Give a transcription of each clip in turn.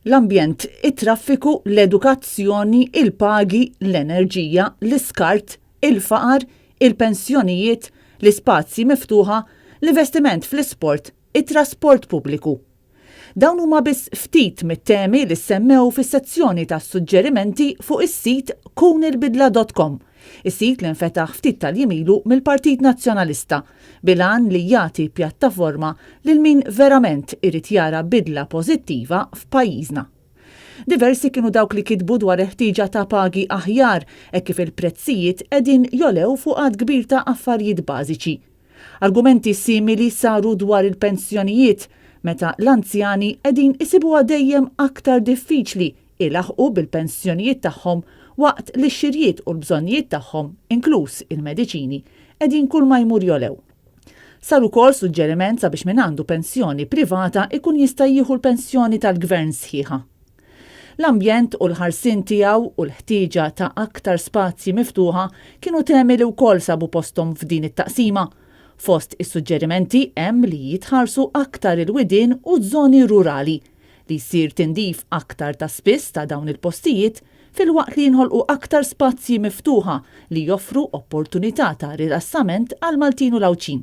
L-ambjent, it-traffiku, l-edukazzjoni, il-pagi, l-enerġija, l-iskart, il-faqar, il-pensjonijiet, l-ispazji miftuħa, l-investiment fl-isport, it-trasport pubbliku. Dawn huma biss ftit mit-temi li semmew fis-sezzjoni ta' suġġerimenti fuq is-sit kunilbidla.com, is-sit li nfetaħ ftit tal-jimilu mill-Partit Nazzjonalista bil-għan li jagħti pjattaforma lil min verament irid jara bidla pożittiva f'pajjiżna. Diversi kienu dawk li kitbu dwar ħtiġa ta' pagi aħjar hekk kif il-prezzijiet qegħdin jolew fuq għad kbir ta' affarijiet bażiċi. Argumenti simili saru dwar il-pensjonijiet meta l-anzjani qegħdin isibuha dejjem aktar diffiċli ilaħqu bil-pensjonijiet tagħhom waqt li x-xirjiet u l-bżonnijiet tagħhom, inkluż il-mediċini, qegħdin kull ma jmur jolew. Sar ukoll suġġeriment sabiex min għandu pensjoni privata ikun jista' jieħu l-pensjoni tal-gvern sħiħa. L-ambjent u l-ħarsin tiegħu u l-ħtieġa ta' aktar spazji miftuħa kienu temi li wkoll sabu posthom f'din it-taqsima. Fost is-suġġerimenti hemm li jitħarsu aktar il-widien u żoni rurali li jsir tindif aktar ta' spiss ta' dawn il-postijiet fil-waqt li jinħolqu aktar spazji miftuħa li joffru opportunità ta' rilassament għal Maltin u Lawċin.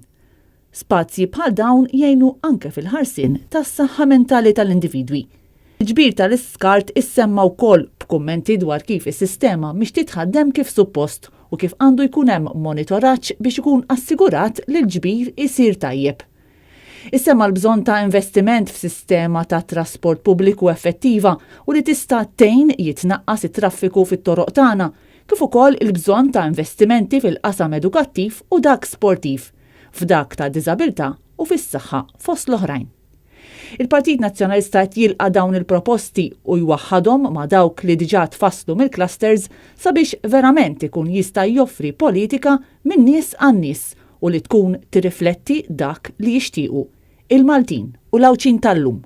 Spazji bħal dawn jgħinu anke fil-ħarsin tas-saħħa mentali tal-individwi. Ġbir tal-iskart issemma wkoll b'kummenti dwar kif is-sistema mhix titħaddem kif suppost u kif għandu jkun hemm monitoraġġ biex ikun assigurat li l-ġbir isir tajjeb. Issemma l-bżonn ta' investiment f'sistema ta' trasport pubbliku effettiva u li tista' tgħin jitnaqqas it-traffiku fit-toroq tagħna, kif ukoll il-bżonn ta' investimenti fil-qasam edukattiv u dak sportiv, f'dak ta' diżabilità u fis-saħħa fost l-oħrajn. Il-Partit Nazzjonalista qed jilqa' dawn il-proposti u jwaħħadhom ma' dawk li diġà tfasslu mill-clusters sabiex verament ikun jista' joffri politika minn nies għan nies u li tkun tirrifletti dak li jixtiequ il-Maltin u Lawċin tal-lum.